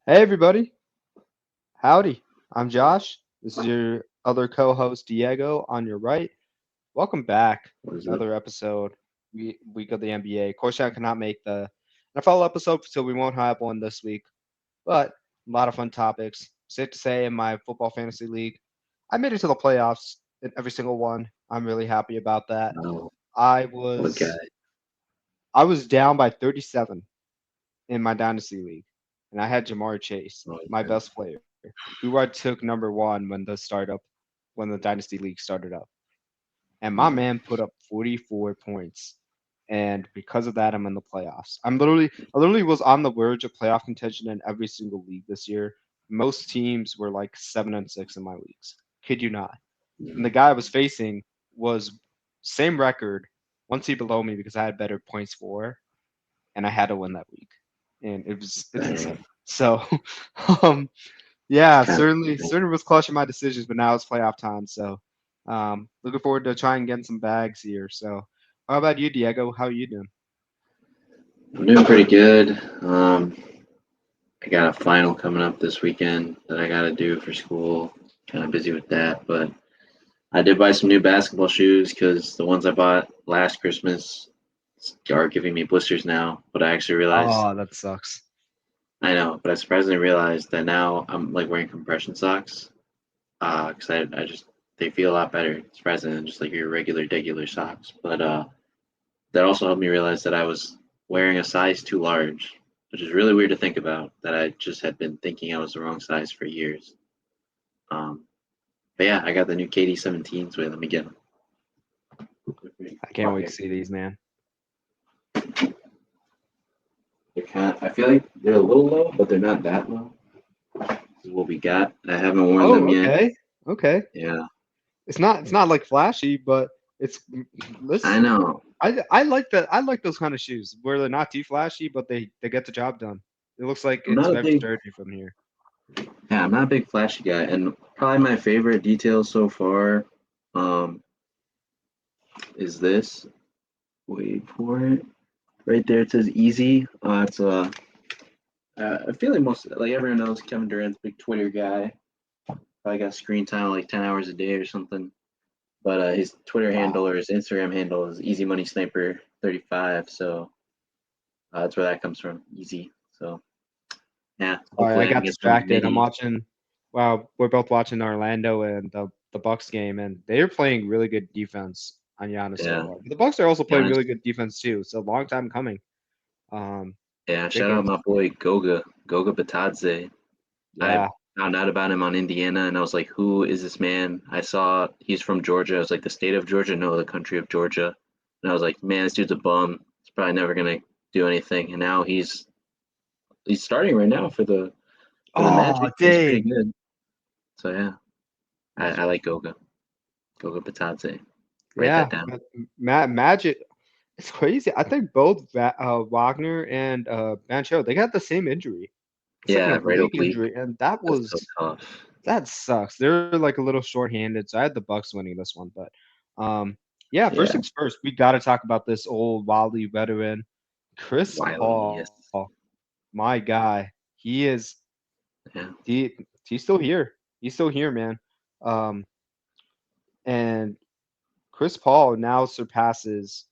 Hey everybody, howdy. I'm Josh. This is your other co-host Diego on your right. Welcome back. What is it? Another episode. Week of the NBA. Of course, I cannot make the NFL episode, so we won't have one this week. But a lot of fun topics. Safe to say, in my football fantasy league, I made it to the playoffs in every single one. I'm really happy about that. Oh, I what guy? was I was down by 37 in my dynasty league, and I had Jamar Chase, Oh, my okay. best player, who I took number one when the dynasty league started up, and my Mm. man put up 44 points, and because of that, I'm in the playoffs. I literally was on the verge of playoff contention in every single league this year. Most teams were like 7-6 in my leagues. Kid you not. And the guy I was facing was same record, one seed below me because I had better points for, and I had to win that week, and it's Dang, insane. So, um, it's yeah, kind of certainly was clutching my decisions, but now it's playoff time. So, looking forward to trying getting some bags here. So, how about you, Diego? How are you doing? I'm doing pretty good. I got a final coming up this weekend that I got to do for school. Kind of busy with that, but I did buy some new basketball shoes because the ones I bought last Christmas are giving me blisters now. But I actually realized, Oh, that sucks. I know, but I surprisingly realized that now I'm like wearing compression socks. Because I just they feel a lot better, surprisingly, than just like your regular socks. But that also helped me realize that I was wearing a size too large, which is really weird to think about. That I just had been thinking I was the wrong size for years. Um, but yeah, I got the new KD 17s. Wait, let me get them. I can't wait to see these, man. They're kind of, I feel like they're a little low, but they're not that low. This is what we got. I haven't worn Oh, them yet. okay, okay. Yeah, It's not like flashy, but it's I this. know. I like that. I like those kind of shoes where they're not too flashy, but they get the job done. It looks like I'm it's not a very big, sturdy from here. yeah, I'm not a big flashy guy, and probably my favorite detail so far, um, is this. Wait for it. Right there, it says easy. It's I feel like like everyone knows Kevin Durant's a big Twitter guy. Probably got screen time like 10 hours a day or something. But his Twitter handle Wow. or his Instagram handle is Easy Money Sniper 35. So that's where that comes from. Easy. So yeah, Sorry, I hopefully I can got get some distracted. I'm middies. watching. Wow, we're both watching Orlando and the Bucks game, and they're playing really good defense on Giannis so Yeah, far. The Bucks are also playing Giannis. really good defense too. So long time coming. Um, Yeah, Great shout out games. my boy Goga Batadze. I Yeah. found out about him on Indiana, and I was like, "Who is this man?" I saw he's from Georgia. I was like, "The state of Georgia? No, the country of Georgia." And I was like, "Man, this dude's a bum. He's probably never gonna do anything." And now he's starting right now for the Oh, Magic. He's pretty dang. good. So yeah, I like Goga Batadze. Write that Yeah. down. Magic. It's crazy. I think both Wagner and Banchero, they got the same injury. It's like an Yeah, right oblique oblique. injury, and that That's so was tough. that sucks. They're like a little short-handed, so I had the Bucks winning this one, but um, yeah. First Yeah, things first, we got to talk about this old Wally veteran, Chris Wiley. Yes. Paul. My guy, he is Yeah. he's still here. He's still here, man. Um, and Chris Paul now surpasses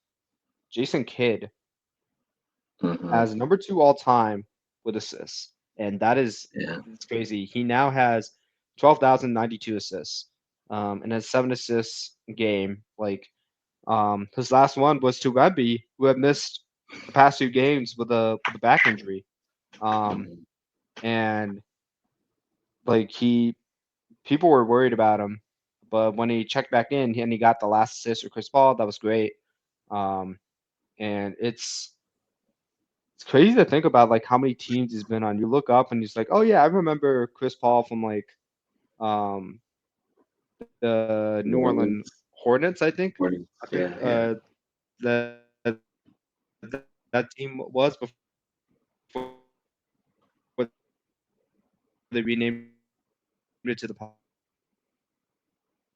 Jason Kidd Hmm. as number two all time with assists, and that is Yeah. it's crazy. He now has 12,092 assists, and has 7 assists a game. Like his last one was to Webby, who had missed the past 2 games with a back injury. Um, Mhm. and like people were worried about him, but when he checked back in and he got the last assist for Chris Paul, that was great. Um, and it's crazy to think about like how many teams he's been on. You look up and he's like, oh yeah, I remember Chris Paul from like um the New New Orleans Orleans. Hornets, I think. Hornets. I think Yeah, yeah. that team was before they renamed it to the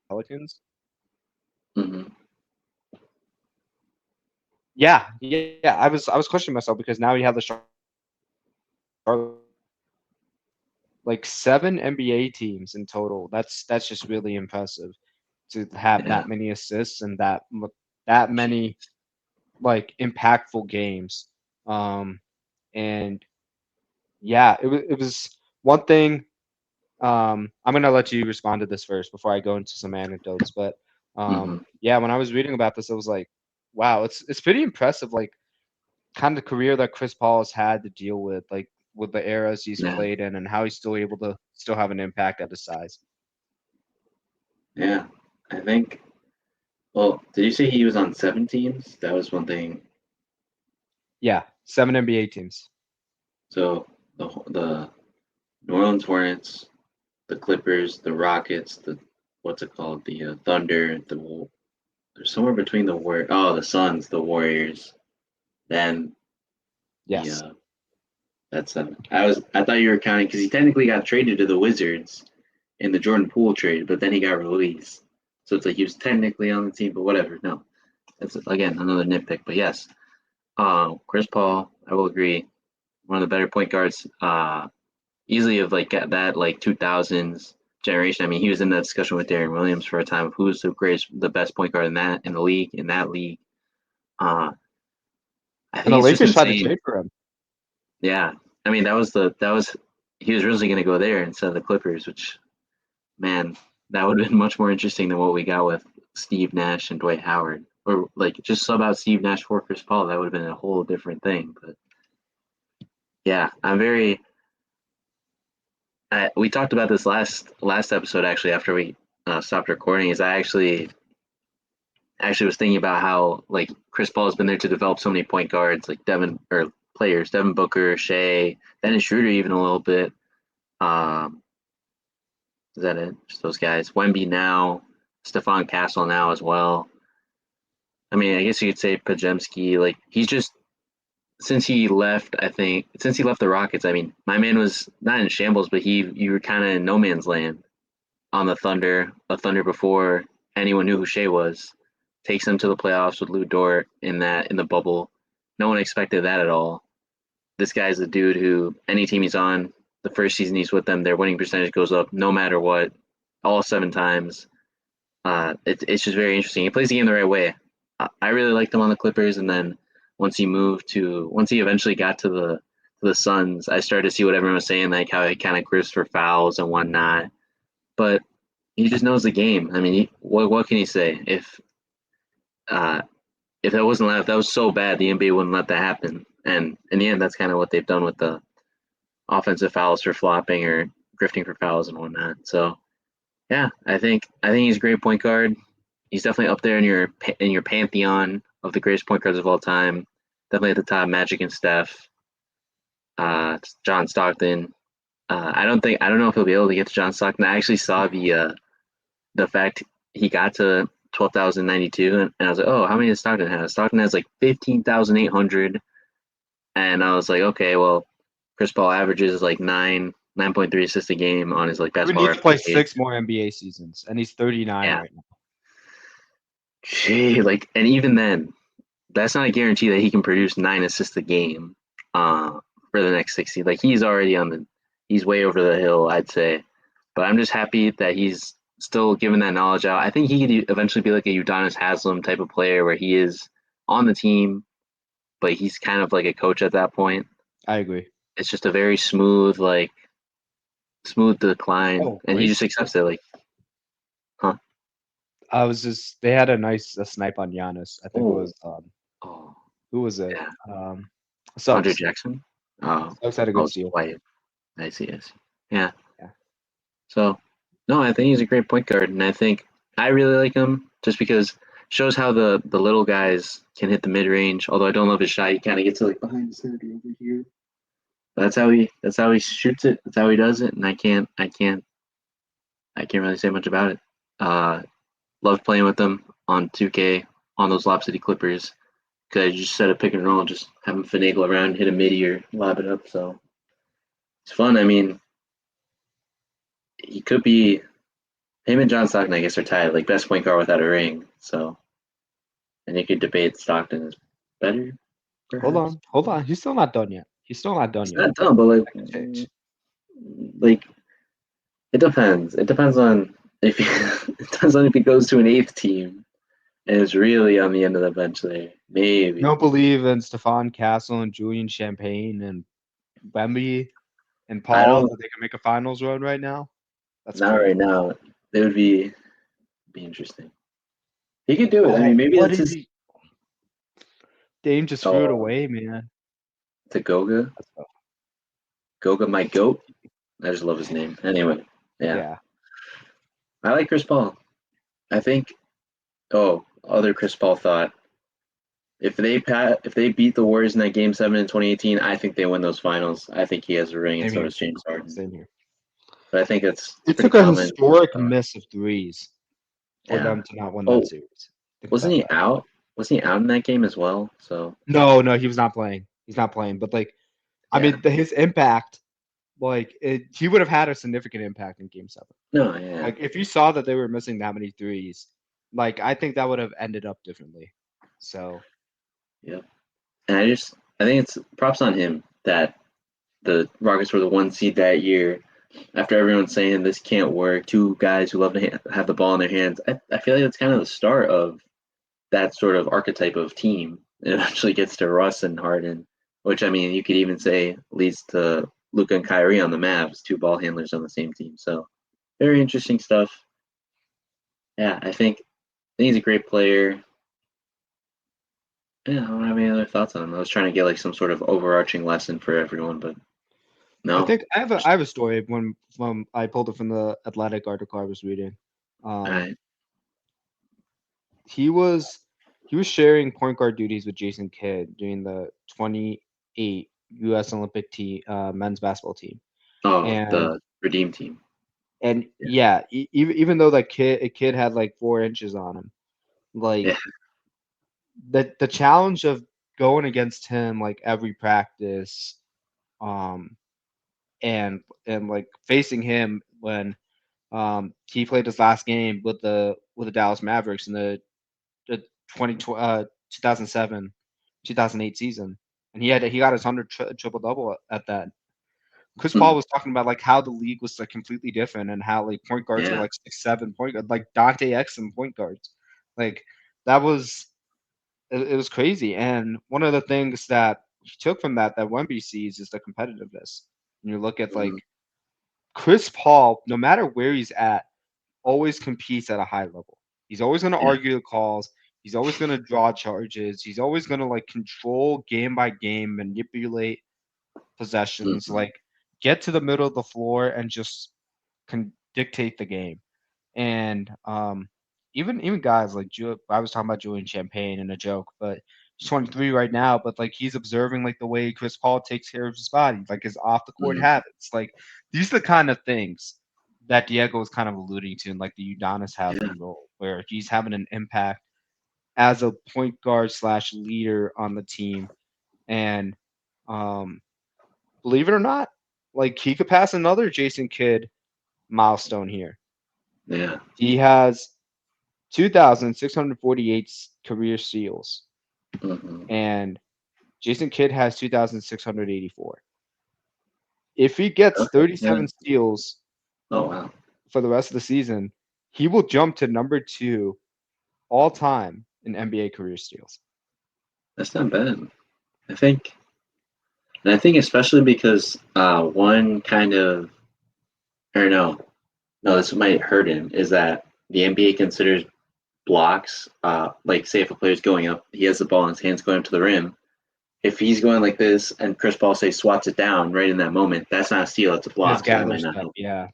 Pelicans. Hmm. Yeah. I was questioning myself because now you have the Charlotte Hornets. like 7 NBA teams in total. That's just really impressive to have Yeah. that many assists and that many Jeez. like impactful games. Um, and yeah, it was one thing. I'm gonna let you respond to this first before I go into some anecdotes. But Hmm. yeah, when I was reading about this, I was like, wow, it's pretty impressive. Like kind of career that Chris Paul has had to deal with with the eras he's Yeah. played in, and how he's still able to still have an impact at his size. Yeah. I think. Well, did you say he was on 7 teams? That was one thing. Yeah, 7 NBA teams. So the New Orleans Hornets, the Clippers, the Rockets, the what's it called? The Thunder, there's somewhere between the Suns, the Warriors, then the Yes. that's 7. I thought you were counting because he technically got traded to the Wizards in the Jordan Poole trade, but then he got released. So it's like he was technically on the team, but whatever. No, that's again another nitpick. But yes, Chris Paul, I will agree, one of the better point guards, easily of like that like 2000s generation. I mean, he was in that discussion with Darren Williams for a time of who's the greatest, the best point guard in the league in that league. Uh, I And think the it's just Lakers tried to insane. trade for him. Yeah, I mean that was he was originally going to go there instead of the Clippers, which man, that would have been much more interesting than what we got with Steve Nash and Dwight Howard. Or like just sub out Steve Nash for Chris Paul, that would have been a whole different thing. But yeah, I'm very. We talked about this last episode actually after we stopped recording. Is I actually was thinking about how like Chris Paul has been there to develop so many point guards like Devin or players, Devin Booker, Shea, Dennis Schroeder even a little bit. Um, is that it? Just those guys. Wemby now, Stephon Castle now as well. I mean, I guess you could say Pajemski. Like he's just since he left, I think since he left the Rockets. I mean, my man was not in shambles, but you were kind of in no man's land on the Thunder. A Thunder before anyone knew who Shea was. Takes them to the playoffs with Lou Dort in the bubble. No one expected that at all. This guy's a dude who any team he's on, the first season he's with them, their winning percentage goes up no matter what, all 7 times. It's just very interesting. He plays the game the right way. I really liked him on the Clippers, and then once he eventually got to the Suns, I started to see what everyone was saying, like how he kind of crisps for fouls and whatnot. But he just knows the game. I mean, what can he say? Uh, if that wasn't if that was so bad, the NBA wouldn't let that happen. And in the end, that's kind of what they've done with the offensive fouls for flopping or grifting for fouls and whatnot. So yeah, I think he's a great point guard. He's definitely up there in your pantheon of the greatest point guards of all time. Definitely at the top, Magic and Steph, John Stockton. I don't know if he'll be able to get to John Stockton. I actually saw the fact he got to 12,092, and I was like, oh, how many does Stockton have? Stockton has like 15,800, and I was like, okay, well, Chris Paul averages like 9.3 assists a game on his like He would basketball need to play reference page. 6 more NBA seasons, and he's 39 Yeah, right now. gee, like, and even then, that's not a guarantee that he can produce 9 assists a game uh, for the next 60. Like he's already he's way over the hill, I'd say. But I'm just happy that he's still giving that knowledge out. I think he could eventually be like a Udonis Haslam type of player where he is on the team, but he's kind of like a coach at that point. I agree. It's just a very smooth decline, Oh, and he wait. just accepts it. Like, huh? I was just they had a nice snipe on Giannis. I think it Oh, was oh, who was it? yeah, Andre Suggs. Jackson. Oh, Suggs had a oh, good it's steal. Dwight. I see. I see. Yeah. Yeah. So, no, I think he's a great point guard, and I think I really like him just because shows how the little guys can hit the mid range. Although I don't love his shot, he kind of gets to like behind his head over here. That's how he shoots it. That's how he does it, and I can't really say much about it. Uh, Loved playing with them on 2K on those Lob City Clippers because I just set a pick and roll, just have him finagle around, hit a midi or lob it up. So it's fun. I mean, he could be him and John Stockton. I guess are tied like best point guard without a ring. So and you could debate Stockton is better, Hold perhaps. on. Hold on. He's still not done yet. He's still not done It's yet. not dumb, but That could change. like It depends. It depends on if it depends on if he goes to an eighth team and is really on the end of the bench there. You Maybe. don't believe in Stefan Castle and Julian Champagne and Wemby and I Paul don't. that they can make a finals run right now? That's Not right crazy. now. It would be interesting. He could do it. I mean, Oh, maybe what that's did his. he? Dame just threw it Oh, away, man. to Goga. That's tough. Goga, my goat. I just love his name. Anyway, yeah, Yeah. I like Chris Paul. I think. Oh, other Chris Paul thought. If they beat the Warriors in that Game 7 in 2018, I think they win those finals. I think he has a ring, and Same so here. does James Harden. Same here. But I think it's It pretty took a common. historic miss of threes for Yeah. them to not win that Oh, series. Think wasn't about he that. out? Wasn't he out in that game as well? So No, no, he was not playing. He's not playing. But like, I yeah. mean, his impact, he would have had a significant impact in Game 7. No, yeah. Like, if you saw that they were missing that many threes, like I think that would have ended up differently. So Yeah. And I think it's props on him that the Rockets were the one seed that year. After everyone saying this can't work, two guys who love to have the ball in their hands. I feel like that's kind of the start of that sort of archetype of team. It eventually gets to Russ and Harden, which I mean, you could even say leads to Luka and Kyrie on the Mavs, two ball handlers on the same team. So very interesting stuff. Yeah, I think he's a great player. Yeah, I don't have any other thoughts on him. I was trying to get like some sort of overarching lesson for everyone, but I no. think I have a story when from I pulled it from the Athletic article I was reading. All Um, right. he was he was sharing point guard duties with Jason Kidd during the 28 U.S. Olympic team men's basketball team, Oh, and the Redeem team. Yeah. yeah, even though that kid had like 4 inches on him, Yeah. like the challenge of going against him like every practice, um, and like facing him when he played his last game with the Dallas Mavericks in the 2007 2008 season, and he got his 100 triple double at that. Chris Paul Mm, was talking about like how the league was like completely different and how like point guards were yeah. like 6'7" point guard, like Dante Exum point guards, like that was it was crazy. And one of the things that he took from that Wemby sees is the competitiveness. And you look at like Mm, Chris Paul, no matter where he's at, always competes at a high level. He's always going to yeah. argue the calls. He's always going to draw charges. He's always going to like control game by game, manipulate possessions, Hmm. like get to the middle of the floor and just can dictate the game. And even guys like I was talking about Julian Champagne in a joke, but he's 23 right now. But like he's observing like the way Chris Paul takes care of his body, like his off the court Mm, habits. Like these are the kind of things that Diego was kind of alluding to in like the Udonis yeah. Haslam role, where he's having an impact as a point guard slash leader on the team. And um, believe it or not, like he could pass another Jason Kidd milestone here. Yeah. He has 2,648 career steals, Hmm. and Jason Kidd has 2,684. If he gets Okay. Yeah. 37 steals Oh wow. for the rest of the season, he will jump to number two all time in NBA career steals. That's not bad. I think, and I think especially because one kind of, or no, this might hurt him is that the NBA considers blocks, like say if a player's going up, he has the ball in his hands going up to the rim. If he's going like this and Chris Paul say swats it down right in that moment, that's not a steal, it's a His block, so that gather might not step, help. yeah.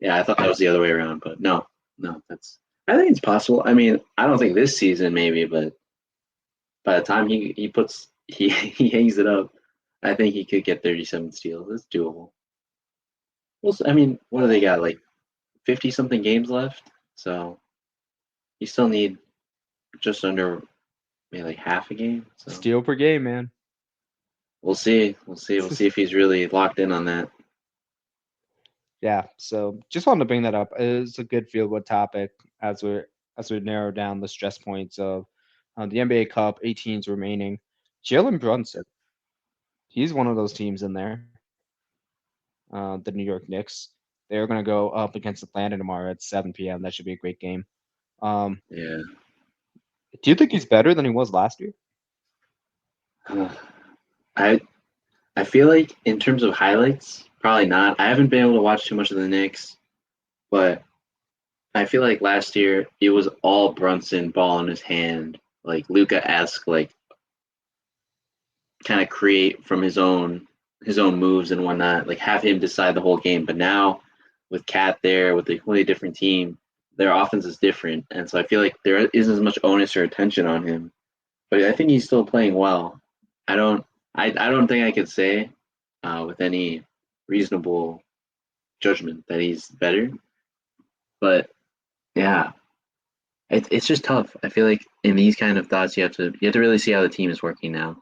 Yeah, I thought that was the other way around, but no, no, that's. I think it's possible. I mean, I don't think this season maybe, but by the time he puts he hangs it up, I think he could get 37 steals. It's doable. Well, I mean, what do they got? Like 50 something games left, so you still need just under maybe like half a game. So Steal per game, man. we'll see. We'll see. We'll see if he's really locked in on that. Yeah, so just wanted to bring that up. It's a good feel good topic as we narrow down the stress points of the NBA Cup, 18s remaining. Jalen Brunson, he's one of those teams in there, the New York Knicks. They're going to go up against Atlanta tomorrow at 7 p.m. That should be a great game. Um, Yeah. do you think he's better than he was last year? I I feel like in terms of highlights, probably not. I haven't been able to watch too much of the Knicks, but I feel like last year it was all Brunson ball in his hand, like Luca-esque, like kind of create from his own moves and whatnot, like have him decide the whole game. But now with Cat there, with a completely different team, their offense is different, and so I feel like there isn't as much onus or attention on him. But I think he's still playing well. I don't I don't think I could say with any reasonable judgment that he's better. But yeah, it's just tough. I feel like in these kind of thoughts, you have to really see how the team is working now.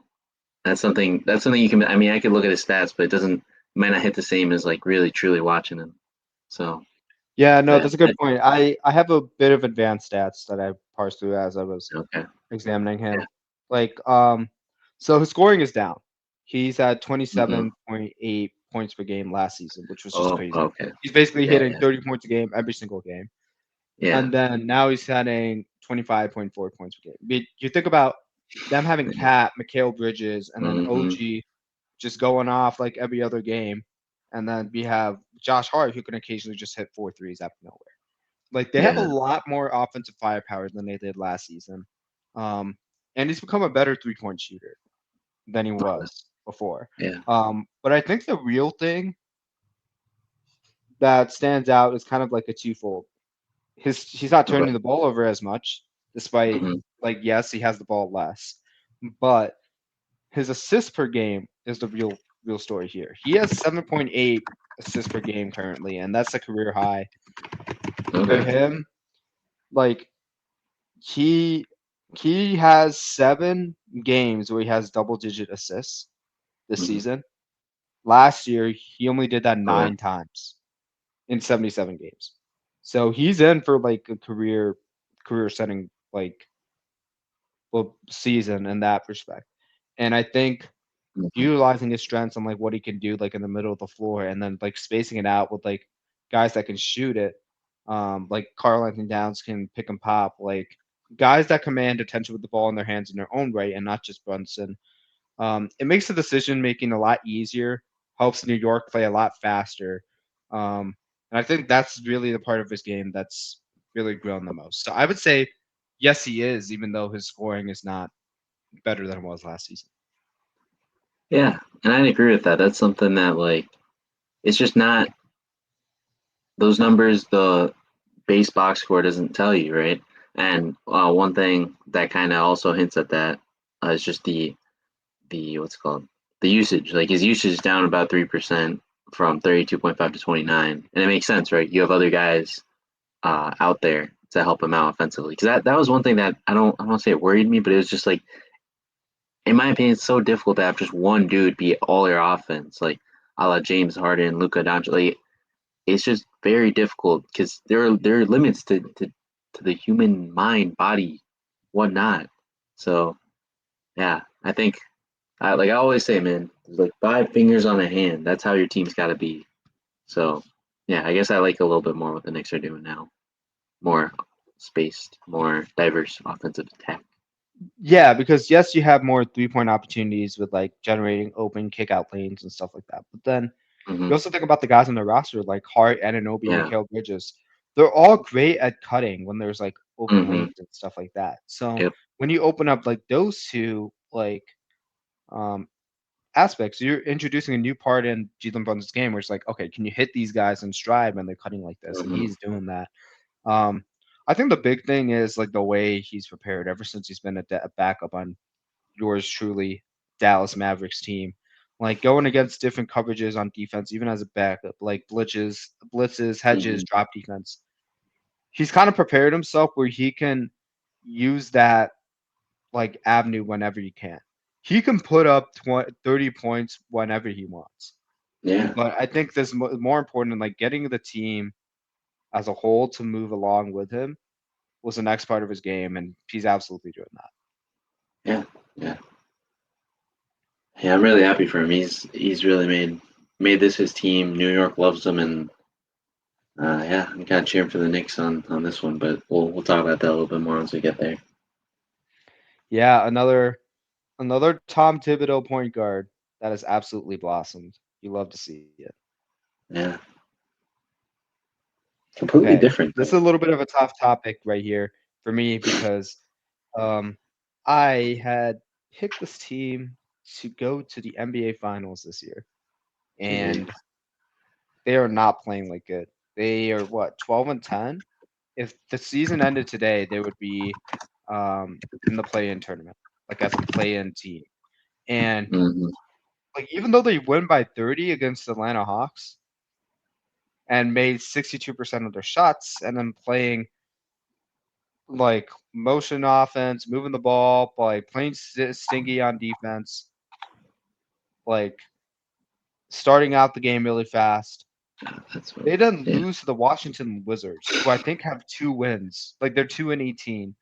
That's something you can. I mean, I could look at his stats, but it might not hit the same as like really truly watching him. So, Yeah, no, but that's a good point. I have a bit of advanced stats that I parsed through as I was okay, examining yeah, him. Like, so his scoring is down. He's at hmm 27.8 points per game last season, which was just oh, crazy. okay, He's basically yeah, hitting yeah, 30 points a game every single game. yeah, And then now he's hitting 25.4 points per game. You think about them having hmm Cat, Mikal Bridges, and then hmm OG just going off like every other game. And then we have Josh Hart, who can occasionally just hit 4 threes out of nowhere. Like they have a yeah, lot more offensive firepower than they did last season. Um, and he's become a better 3-point shooter than he okay, was before. yeah, But I think the real thing that stands out is kind of like a twofold. He's not okay, turning the ball over as much, despite hmm like yes, he has the ball less, but his assists per game is the real story here. He has 7.8 assists per game currently, and that's a career high for okay, him. Like he he has 7 games where he has double digit assists this hmm season. Last year, he only did that okay, 9 times in 77 games. So he's in for like a career setting like well season in that respect. And I think hmm utilizing his strengths and like what he can do like in the middle of the floor and then like spacing it out with like guys that can shoot it. Like Carl Anthony Downs can pick and pop, like guys that command attention with the ball in their hands in their own right and not just Brunson. It makes the decision making a lot easier, helps New York play a lot faster. And I think that's really the part of his game that's really grown the most. So I would say, yes, he is, even though his scoring is not better than it was last season. yeah, and I agree with that. That's something that like it's just not those numbers. The base box score doesn't tell you, right? And one thing that kind of also hints at that is just the what's it called the usage. Like his usage is down about 3% from 32.5 to 29, and it makes sense, right? You have other guys out there to help him out offensively. Because that was one thing that I don't want to say it worried me, but it was just like in my opinion, it's so difficult to have just one dude be all your offense, like a la James Harden, Luka Doncic. Like, it's just very difficult because there are limits to the human mind, body, whatnot. So yeah, I think like I always say, man, there's like 5 fingers on a hand. That's how your team's got to be. So yeah, I guess I like a little bit more what the Knicks are doing now. More spaced, more diverse offensive attack. Yeah, because yes, you have more 3-point opportunities with like generating open kick out lanes and stuff like that. But then Hmm you also think about the guys on the roster like Hart, Ananobi, Yeah. Mikal Bridges. They're all great at cutting when there's like open hmm lanes and stuff like that. So Yep. when you open up like those two like um aspects, you're introducing a new part in Jalen Brunson's game where it's like, okay, can you hit these guys in stride when they're cutting like this? And hmm he's doing that. Um, I think the big thing is like the way he's prepared ever since he's been a backup on yours truly, Dallas Mavericks team. Like going against different coverages on defense, even as a backup, like blitzes, hedges, hmm drop defense. He's kind of prepared himself where he can use that like avenue whenever he can. He can put up 30 points whenever he wants. Yeah. But I think this more important than like getting the team as a whole to move along with him was the next part of his game, and he's absolutely doing that. Yeah. Yeah. Yeah. I'm really happy for him. He's really made this his team. New York loves him, and Yeah, I'm kind of cheering for the Knicks on this one, but we'll talk about that a little bit more once we get there. Yeah, another Tom Thibodeau point guard that has absolutely blossomed. You love to see it. Yeah, completely Okay, different this is though. a little bit of a tough topic right here for me because um, I had picked this team to go to the NBA Finals this year, and Jeez. they are not playing like good. They are what 12-10. If the season ended today, they would be in the play-in tournament, like as a play-in team. And Hmm. like even though they win by 30 against the Atlanta Hawks and made 62% of their shots, and then playing like motion offense, moving the ball, like playing stingy on defense, like starting out the game really fast. That's what. They didn't Yeah. lose to the Washington Wizards, who I think have 2 wins. Like they're 2-18,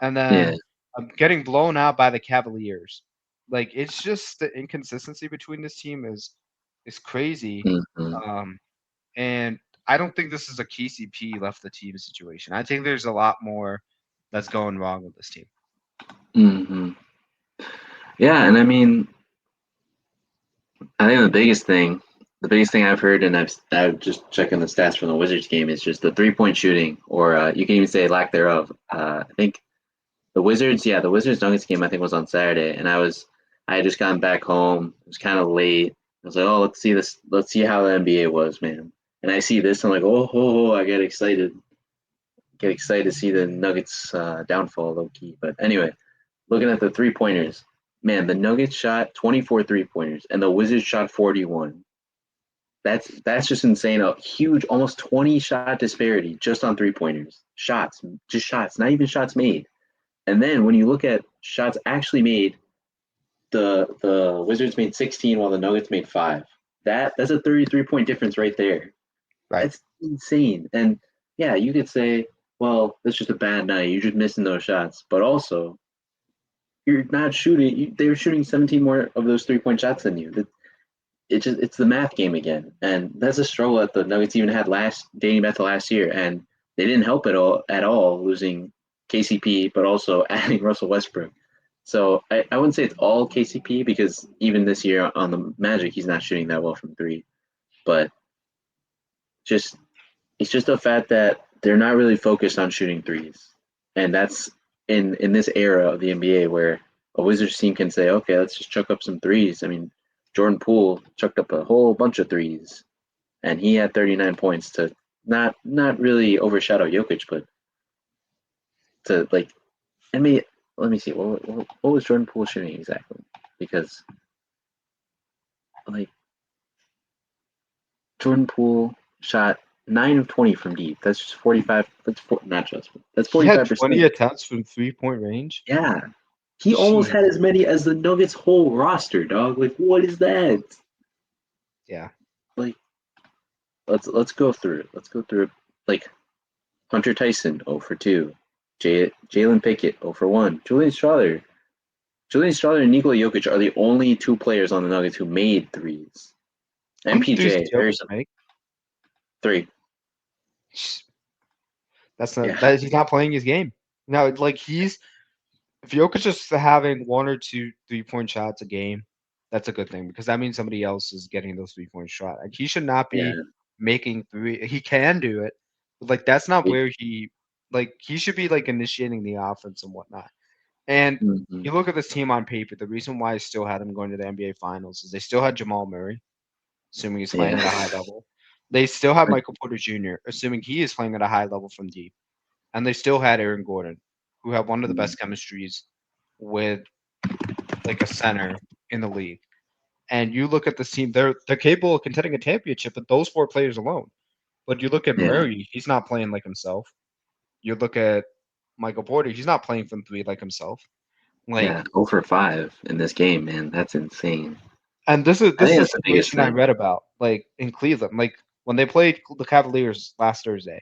and Yeah. then getting blown out by the Cavaliers. Like it's just the inconsistency between this team is crazy. Hmm. Um, and I don't think this is a KCP left the team situation. I think there's a lot more that's going wrong with this team. Hmm. Yeah, and I mean, I think the biggest thing I've heard, and I've just checking the stats from the Wizards game, is just the 3-point shooting, or you can even say lack thereof. I think the Wizards Nuggets game I think was on Saturday, and I had just gotten back home. It was kind of late. I was like, oh, let's see this. Let's see how the NBA was, man. And I see this, I'm like, oh, I get excited. Get excited to see the Nuggets downfall, low key. But anyway, looking at the 3 pointers, man, the Nuggets shot 24 3 pointers, and the Wizards shot 41. That's just insane. A huge, almost 20 shot disparity just on 3 pointers. Shots, just shots, not even shots made. And then when you look at shots actually made, the Wizards made 16 while the Nuggets made 5. That's a 33-point difference right there. Right. That's insane. And yeah, you could say, well, that's just a bad night. You're just missing those shots. But also, you're not shooting. They were shooting 17 more of those 3-point shots than you. It's the math game again, and that's a struggle that the Nuggets even had last dating back to last year, and they didn't help it all at all losing KCP, but also adding Russell Westbrook. So I wouldn't say it's all KCP because even this year on the Magic, he's not shooting that well from three. But just it's just a fact that they're not really focused on shooting threes, and that's in this era of the NBA where a Wizards team can say, okay, let's just chuck up some threes. I mean, Jordan Poole chucked up a whole bunch of threes, and he had 39 points to not really overshadow Jokic, but to like, I mean, let me see, what was Jordan Poole shooting exactly? Because like Jordan Poole shot 9 of 20 from deep. That's just 45. Not just. That's He had 45%. 20 attempts from 3-point range. Yeah, he almost Jeez. had as many as the Nuggets' whole roster, dog. Like, what is that? Yeah. Like, let's go through it. Let's go through it. Like Hunter Tyson, 0 for 2. Jalen Pickett, 0 for 1. Julian Strawther and Nikola Jokic are the only two players on the Nuggets who made threes. How many threes MPJ, did very Jokic simple. make? 3. That's not Yeah, that he's not playing his game. No, like he's if Jokic is having 1 or 2 3-point shots a game, that's a good thing because that means somebody else is getting those 3-point shots. Like he should not yeah. be making three. He can do it, but like that's not He, where he should be like initiating the offense and whatnot. And mm-hmm. you look at this team on paper. The reason why I still had them going to the NBA Finals is they still had Jamal Murray, assuming he's playing at a high Yeah, level. They still have Michael Porter Jr., assuming he is playing at a high level from deep. And they still had Aaron Gordon, who had one of the best chemistries with like a center in the league. And you look at this team, they're capable of contending a championship with those 4 players alone. But you look at yeah, Murray, he's not playing like himself. You look at Michael Porter, he's not playing from three like himself. yeah. Like, 0 for 5 in this game, man. That's insane. and this is I this think is a that's the biggest situation I thing. read about, like in Cleveland, like when they played the Cavaliers last Thursday.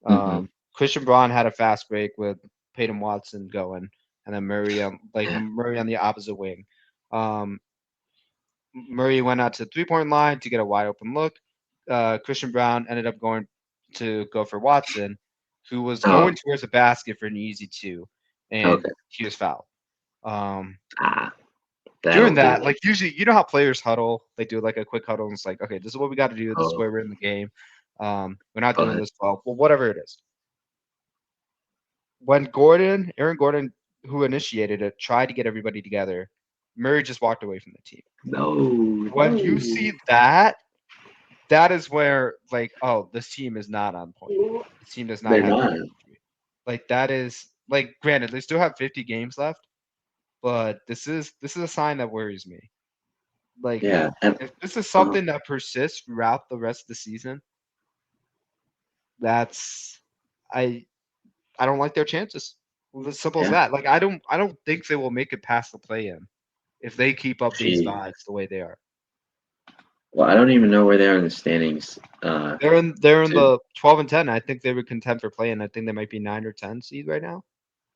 Mm-hmm. Christian Braun had a fast break with Peyton Watson going, and then Yeah, Murray on the opposite wing. Um, Murray went out to the 3-point line to get a wide open look. Christian Brown ended up going. to go for Watson, who was Oh, going towards a basket for an easy two, and okay. he was fouled. Um, Ah, During that'll do that, it. like usually, you know how players huddle, they do like a quick huddle, and it's like, okay, this is what we got to do. This is Oh, where we're in the game. We're not doing but this well. Well, whatever it is. When Aaron Gordon, who initiated it, tried to get everybody together, Murray just walked away from the team. no, When you no. see that, that is where like, oh, this team is not on point. This team does not They're have the not. chemistry. Like that is like granted, they still have 50 games left, but this is a sign that worries me. Like Yeah, and if this is uh, something that persists throughout the rest of the season, that's I I don't like their chances. Well, as simple as yeah. that. Like I don't think they will make it past the play in if they keep up these Gee, vibes the way they are. well, I don't even know where they are in the standings. They're in To the 12 and 10. I think they would contend for play in. I think they might be 9 or 10 seed right now.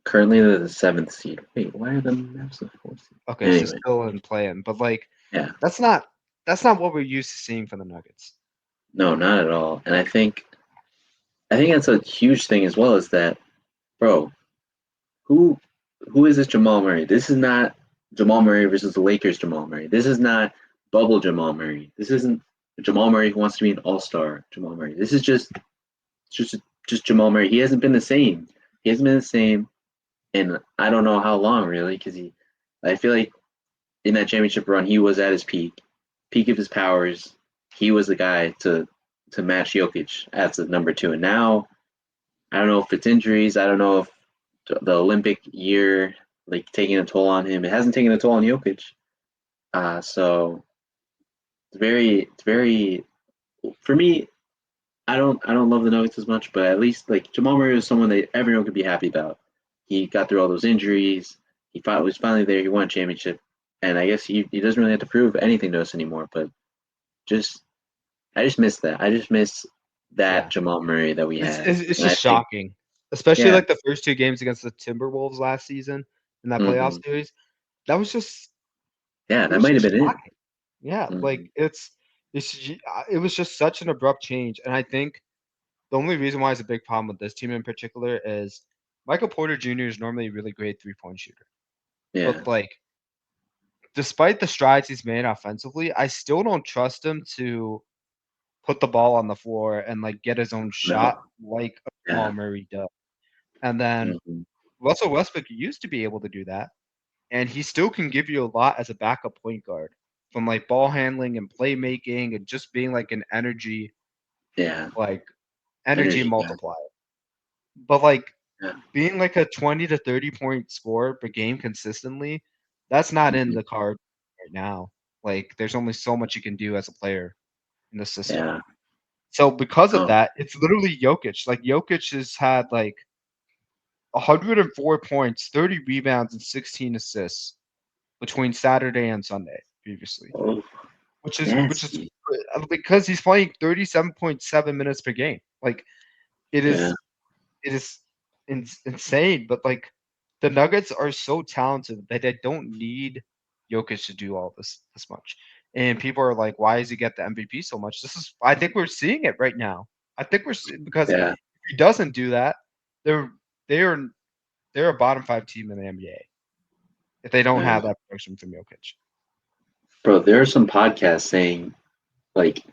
currently they're the seventh seed. Wait, why are the Mavs the fourth seed? Okay, so Anyway, still in play in, but like yeah, that's not that's not what we're used to seeing from the Nuggets. no, not at all. And I think that's a huge thing as well. Is that, bro? Who who is this Jamal Murray? This is not Jamal Murray versus the Lakers Jamal Murray. This is not bubble Jamal Murray. This isn't Jamal Murray who wants to be an all-star Jamal Murray. This is just just Jamal Murray. He hasn't been the same. He hasn't been the same, and I don't know how long really, because I feel like in that championship run he was at his peak of his powers. He was the guy to match Jokic as the number two, and now I don't know if it's injuries. I don't know if the Olympic year like taking a toll on him. It hasn't taken a toll on Jokic. So it's very for me. I don't love the Nuggets as much, but at least like Jamal Murray is someone that everyone could be happy about. He got through all those injuries. Was finally there. He won a championship, and I guess he doesn't really have to prove anything to us anymore. But just I just miss that. I just miss that Yeah. Jamal Murray that we It's had, it's it's and I just think shocking, especially, yeah, like, the first 2 games against the Timberwolves last season in that playoff hmm series. That was just yeah, it that was might have just been it. shocking. Yeah, like, Hmm it was just such an abrupt change, and I think the only reason why it's a big problem with this team in particular is Michael Porter Jr. is normally a really great three-point shooter, Yeah, but, like, despite the strides he's made offensively, I still don't trust him to put the ball on the floor and, like, get his own shot no, like yeah, Jamal Murray does. And then hmm Russell Westbrook used to be able to do that, and he still can give you a lot as a backup point guard from like ball handling and playmaking and just being like an yeah, like energy energy guy. multiplier. But like Yeah, being like a 20 to 30 point scorer per game consistently, that's not in hmm the card right now. Like there's only so much you can do as a player in the system. yeah. So because of Oh, that, it's literally Jokic. Like Jokic has had like 104 points, 30 rebounds, and 16 assists between Saturday and Sunday previously, oh, which is nasty. because he's playing 37.7 minutes per game. Like it Yeah, is it is insane, but like the Nuggets are so talented that they don't need Jokic to do all this much. And people are like, why does he get the MVP so much? This is I think we're seeing it right now. I think because if yeah, he doesn't do that, they're they're they're a bottom five team in the NBA if they don't yeah. have that production from Jokic. Bro, there are some podcasts saying like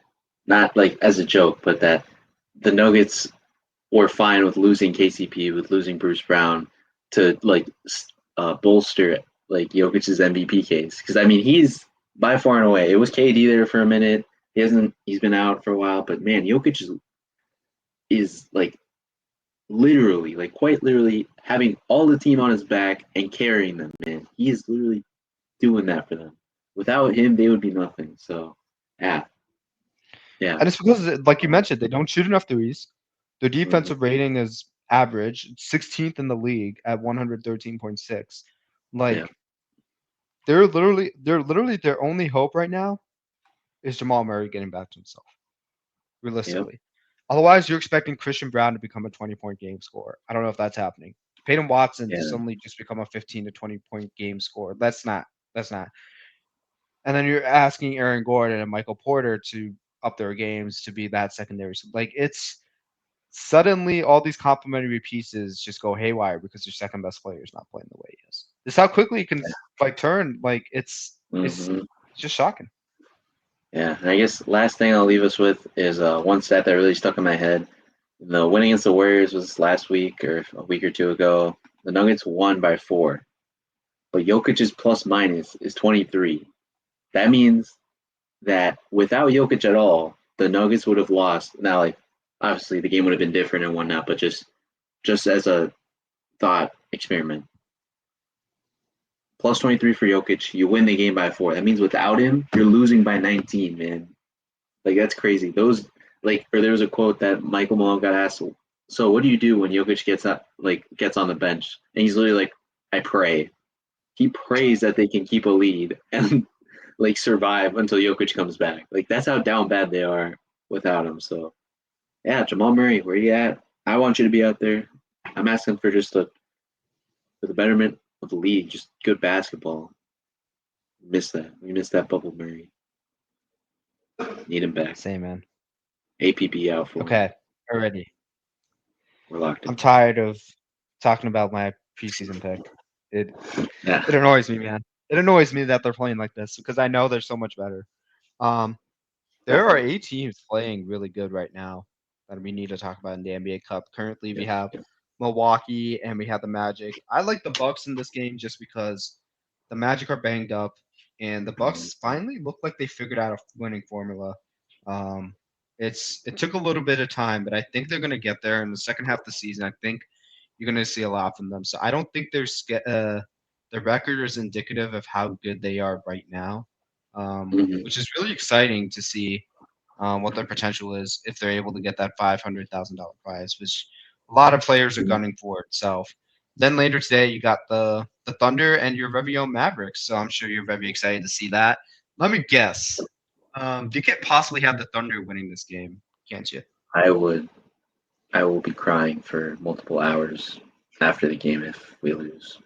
not like as a joke, but that the Nuggets were fine with losing KCP, with losing Bruce Brown to like bolster like Jokic's MVP case. Because I mean, he's by far and away. It was KD there for a minute. He hasn't. He's been out for a while, but man, Jokic is like literally, like quite literally, having all the team on his back and carrying them. Man, he is literally doing that for them. Without him, they would be nothing. So, yeah, yeah, And it's because, like you mentioned, they don't shoot enough threes. Their mhm, defensive rating is average, 16th in the league at 113.6. yeah, Like they're literally their only hope right now is Jamal Murray getting back to himself, yep, realistically. Otherwise, you're expecting Christian Brown to become a 20-point game scorer. I don't know if that's happening. Peyton Watson to yeah, suddenly just become a 15 to 20-point game scorer. That's not. And then you're asking Aaron Gordon and Michael Porter to up their games to be that secondary. So, like suddenly all these complementary pieces just go haywire because your second best player is not playing the way he is. This is how quickly it can like turn. Like it's Hmm. just shocking. Yeah, and I guess last thing I'll leave us with is one stat that really stuck in my head. The win against the Warriors was last week or a week or two ago. The Nuggets won by 4, but Jokic's plus minus is 23. That means that without Jokic at all, the Nuggets would have lost. Now, like obviously the game would have been different and whatnot, but just as a thought experiment, plus 23 for Jokic, you win the game by 4. That means without him, you're losing by 19, man. Like that's crazy. Those or there was a quote that Michael Malone got asked. So what do you do when Jokic gets on the bench? And he's literally like, I pray. He prays that they can keep a lead and like survive until Jokic comes back. Like that's how down bad they are without him. So yeah, Jamal Murray, where you at? I want you to be out there. I'm asking for for the betterment of the league, just good basketball. Miss that. We miss that bubble Murray. Need him back. Same man. APB out for him. Okay, already. We're locked I'm in. tired of talking about my preseason pick. It Yeah. it annoys me, man. It annoys me that they're playing like this because I know they're so much better. Um, there are 8 teams playing really good right now that we need to talk about in the NBA Cup. Currently, we Yep. have Milwaukee and we have the Magic. I like the Bucks in this game just because the Magic are banged up, and the Mhm. Bucks finally look like they figured out a winning formula. Um, it took a little bit of time, but I think they're going to get there in the second half of the season. I think you're going to see a lot from them. So I don't think their record is indicative of how good they are right now, Mhm. which is really exciting to see what their potential is if they're able to get that $500,000 prize, which a lot of players are gunning for itself. Then later today, you got the Thunder and your very own Mavericks, so I'm sure you're very excited to see that. Let me guess. You can't possibly have the Thunder winning this game, can't you? I would. I will be crying for multiple hours after the game if we lose.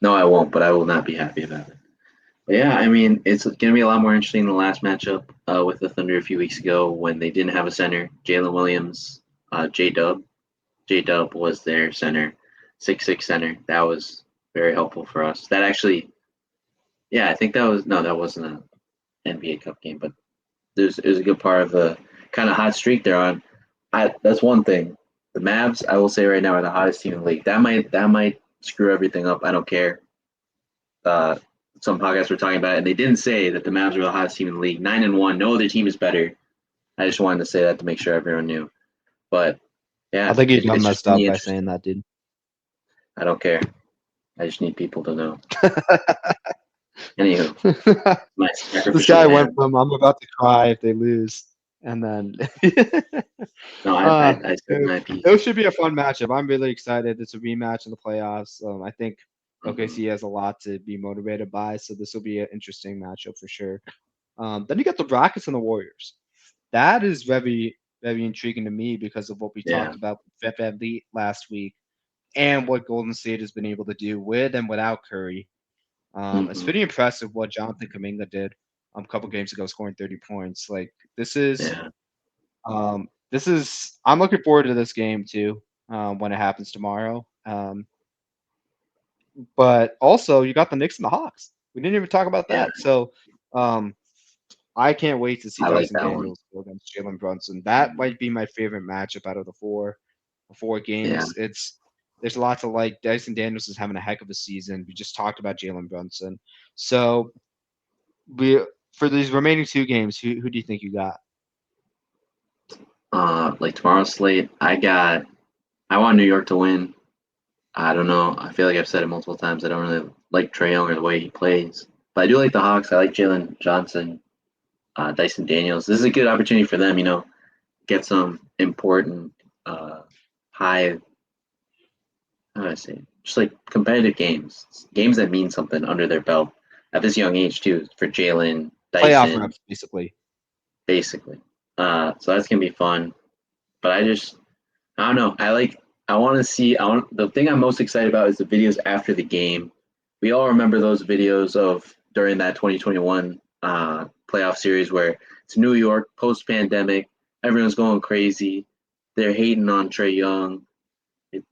No, I won't, but I will not be happy about it. But yeah, I mean, it's going to be a lot more interesting than the last matchup with the Thunder a few weeks ago when they didn't have a center. Jalen Williams, J Dub. J Dub was their center, 6'6" center. That was very helpful for us. That actually, yeah, I think that was, no, that wasn't an NBA Cup game, but it was a good part of the kind of hot streak they're on. That's one thing. The Mavs, I will say right now, are the hottest team in the league. That might screw everything up. I don't care. Uh, some podcasts were talking about it, and they didn't say that the Mavs were the hottest team in the league. 9-1. No other team is better. I just wanted to say that to make sure everyone knew. But I yeah, think you done it's just messed gonna up be by saying interesting. that, dude. I don't care. I just need people to know. Anywho, my This sacrificial guy went lamb. from "I'm about to cry if they lose," and then No, uh, I said my piece. it should be a fun matchup. I'm really excited. It's a rematch in the playoffs. I think Mm-hmm. OKC has a lot to be motivated by, so this will be an interesting matchup for sure. Then you got the Rockets and the Warriors. That is very intriguing to me because of what we Yeah. talked about with Fifth Elite last week and what Golden State has been able to do with and without Curry. It's Mm-hmm. pretty impressive what Jonathan Kaminga did a couple games ago, scoring 30 points. Like this is Yeah. I'm looking forward to this game too when it happens tomorrow. But also you got the Knicks and the Hawks. We didn't even talk about Yeah. that. So um, I can't wait to see I like Dyson that one. Daniels go against Jalen Brunson. That might be my favorite matchup out of the four Yeah. games. There's a lot to like. Dyson Daniels is having a heck of a season. We just talked about Jalen Brunson. So we for these remaining 2 games, who do you think you got? Like tomorrow's slate, I want New York to win. I don't know. I feel like I've said it multiple times. I don't really like Trae Young or the way he plays, but I do like the Hawks. I like Jalen Johnson, Dyson Daniels. This is a good opportunity for them. Get some important, uh, high. How do I say? Just like competitive games that mean something under their belt at this young age too. For Jalen, Playoff Dyson, reps, basically. basically. So that's gonna be fun. But I don't know. I want to see. The thing I'm most excited about is the videos after the game. We all remember those videos of during that 2021 playoff series where it's New York post pandemic. Everyone's going crazy. they're hating on Trey Young.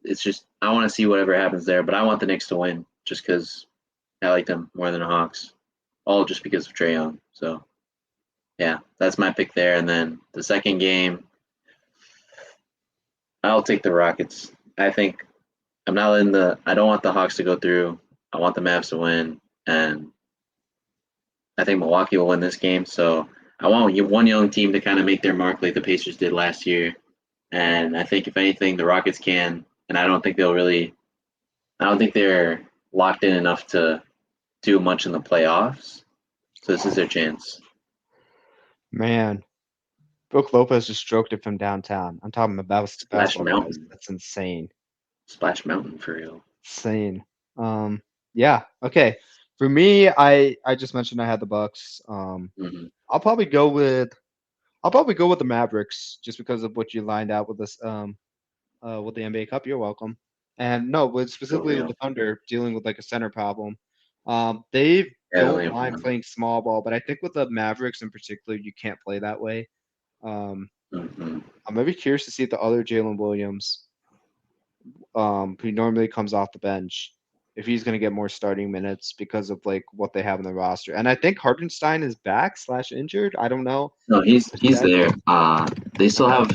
It's just I want to see whatever happens there, but I want the Knicks to win just because I like them more than the Hawks, all just because of Trey Young. So yeah, that's my pick there. And then the second game, I'll take the Rockets. I think I'm not letting the. I don't want the Hawks to go through. I want the Mavs to win, and I think Milwaukee will win this game. So I want one young team to kind of make their mark like the Pacers did last year. And I think if anything, the Rockets can. And I don't think they'll really. I don't think they're locked in enough to do much in the playoffs. So this is their chance. Man, Brooke Lopez just stroked it from downtown. I'm talking about Splash basketball guys. Mountain. That's insane. Splash Mountain for real. Insane. Yeah. Okay. For me, I just mentioned I had the Bucks. Mm-hmm. I'll probably go with the Mavericks just because of what you lined out with this with the NBA Cup. You're welcome. And no, with For specifically with real. the Thunder dealing with like a center problem. They Yeah, they only don't have mind one. playing small ball, but I think with the Mavericks in particular, you can't play that way. Um, Mm-hmm. I'm very curious to see if the other Jalen Williams, who normally comes off the bench, if he's going to get more starting minutes because of like what they have in the roster. And I think Hartenstein is back slash injured. I don't know. No, Just he's check. there. They still Okay. have.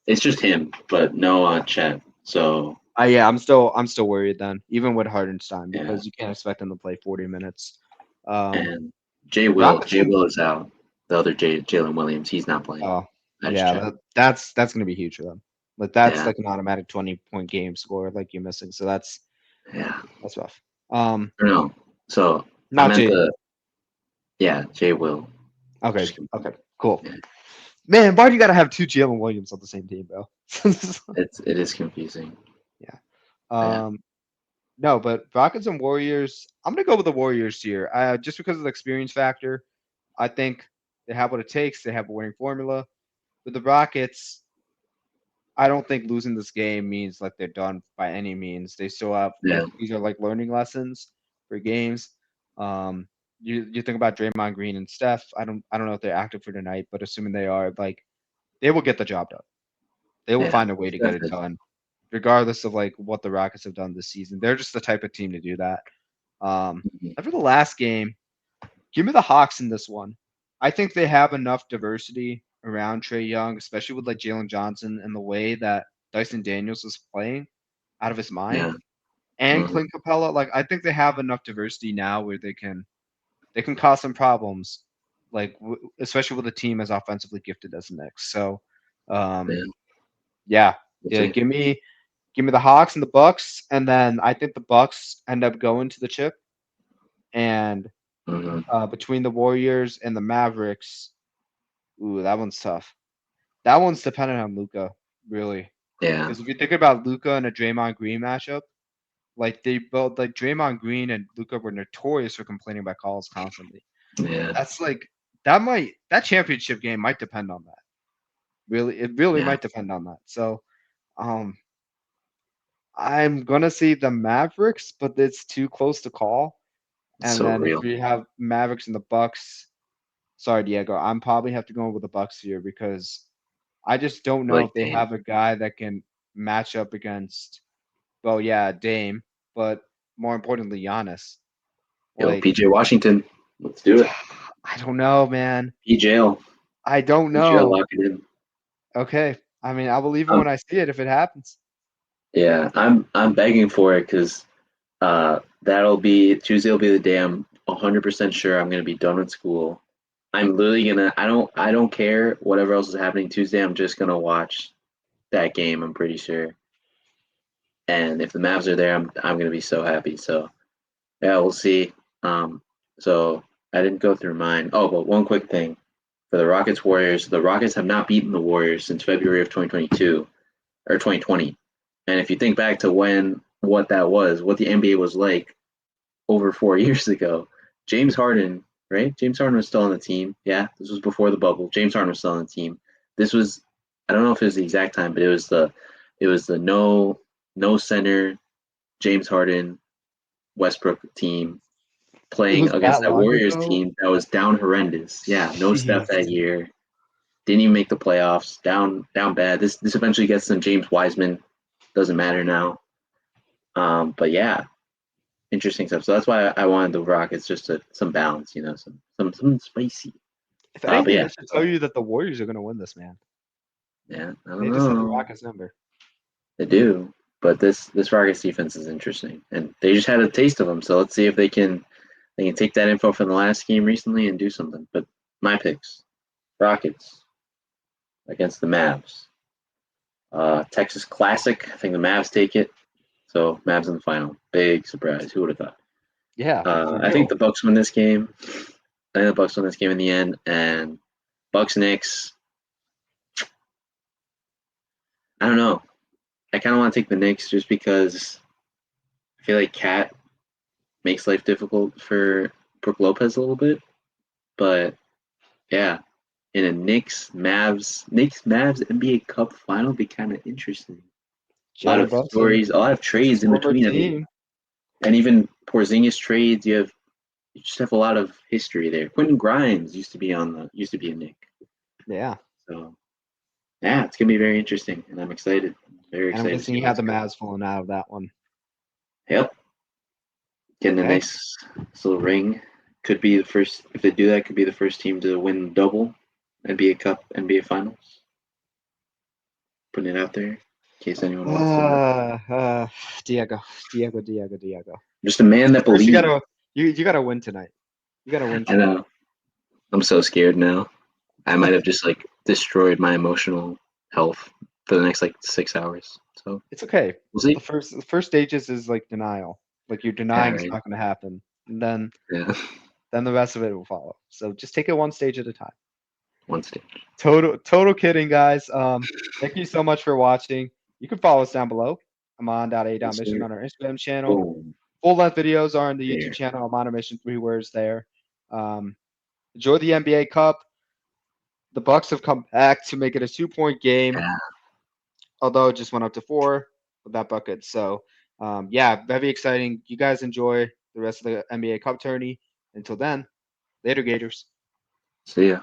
It's just him, but no Chet. So Yeah, I'm still worried then, even with Hardenstein, yeah, because you can't expect him to play 40 minutes. Um, and Rockets Jay and Will is out. The other Jalen Williams, he's not playing. oh I just yeah, checked. that's gonna be huge for them. Like that's Yeah, like an automatic 20-point game score like you're missing. So yeah. that's rough. Um, Or no. So I not meant Jay. the Jay Will. Okay, Just confused. okay, cool. Yeah, Man, why do you gotta have two Jalen Williams on the same team, bro? it is confusing. Yeah. But yeah, Um, no, but Rockets and Warriors. I'm gonna go with the Warriors here. Just because of the experience factor. I think they have what it takes. They have a winning formula. With the Rockets, I don't think losing this game means like they're done by any means. They still have yeah, like these are like learning lessons for games. Um, you think about Draymond Green and Steph. I don't know if they're active for tonight, but assuming they are, like they will get the job done. They will yeah. find a way to get Steph it is. done, regardless of like what the Rockets have done this season. They're just the type of team to do that. Mhm. After the last game, give me the Hawks in this one. I think they have enough diversity around Trey Young, especially with like Jalen Johnson and the way that Dyson Daniels is playing out of his mind, Yeah, and mhm, Clint Capella. Like I think they have enough diversity now where they can cause some problems, like especially with a team as offensively gifted as the Knicks. So, um, yeah. yeah, We'll yeah. see. Give me the Hawks and the Bucks, and then I think the Bucks end up going to the chip, and Hmm. between the Warriors and the Mavericks. Ooh, that one's tough. That one's dependent on Luca, really. Yeah, Because if you think about Luca and a Draymond Green matchup, like they both like Draymond Green and Luca were notorious for complaining about calls constantly. yeah, That's like that championship game might depend on that. Really, it really yeah. might depend on that. So um I'm gonna see the Mavericks, but it's too close to call. It's And so then if real. we have Mavericks and the Bucks, sorry, Diego, I'm probably have to go with the Bucks here because I just don't know Like if they Dame. have a guy that can match up against, well, yeah, Dame, but more importantly, Giannis. Yo, Like, PJ Washington. Let's do it. I don't know, man. PJL. I don't PJL know. lock it in. Okay. I mean, I believe it Um, when I see it if it happens. yeah, I'm begging for it because that'll be Tuesday will be the day I'm 100% sure I'm gonna be done with school. I'm literally gonna I don't care whatever else is happening Tuesday. I'm just gonna watch that game. I'm pretty sure. And if the Mavs are there, I'm gonna be so happy. So yeah, we'll see. So I didn't go through mine. Oh, but one quick thing for the Rockets Warriors. The Rockets have not beaten the Warriors since February of 2022 or 2020. And if you think back to what that was, what the NBA was like over 4 years ago, James Harden, right? James Harden was still on the team. Yeah, this was before the bubble. James Harden was still on the team. This was I don't know if it was the exact time, but it was the no center James Harden Westbrook team It playing was against that that long Warriors ago. team that was down horrendous. Yeah, no Steph that Jeez. year. Didn't even make the playoffs. Down bad. This eventually gets them James Wiseman. Doesn't matter now. But yeah, interesting stuff. So that's why I wanted the Rockets just some balance, some spicy. If But anything, yeah, that should tell you that the Warriors are going to win this, man. yeah, I don't They just have the know. Rockets number. They do, but this Rockets defense is interesting, and they just had a taste of them. So let's see if they can take that info from the last game recently and do something. But my picks: Rockets against the Mavs. Texas Classic. I think the Mavs take it. So Mavs in the final. Big surprise. Who would have thought? Yeah, for I think real. the Bucks win this game. I think the Bucks win this game in the end, and Bucks Knicks. I don't know. I kind of want to take the Knicks just because I feel like Cat makes life difficult for Brook Lopez a little bit. But yeah, in a Knicks Mavs NBA Cup final be kind of interesting. A lot Jalen of Brunson, stories, a lot of it's his trades in former between every, team. and even Porzingis trades. You just have a lot of history there. Quentin Grimes used to be a Knick. Yeah. So yeah, it's gonna be very interesting, and I'm excited. Very And I'm excited to guessing see he where had this the goes. Mavs pulling out of that one. Yep, getting a Okay. nice little ring. Could be the first if they do that. Could be the first team to win double NBA Cup, NBA Finals. Putting it out there in case anyone wants to know. Uh, uh, Diego, Diego. Just a man that First, believes. you gotta win tonight. You gotta win I tonight. know. I'm so scared now. I might have just like destroyed my emotional health for the next like 6 hours. So It's okay. we'll see. The first stages is like denial. Like you're Yeah, denying it's right. not gonna happen. And Yeah. then the rest of it will follow. So just take it one stage at a time. One stage. Total kidding, guys. Thank you so much for watching. You can follow us down below. I'm on Yes, mission sir. on our Instagram channel. Boom. Full length videos are on the YouTube There. channel. I'm on a mission, 3 words there. Um, enjoy the NBA Cup. The Bucks have come back to make it a 2 point game, Yeah. although it just went up to 4 with that bucket. So yeah, very exciting. You guys enjoy the rest of the NBA Cup tourney. Until then, later, Gators. See ya.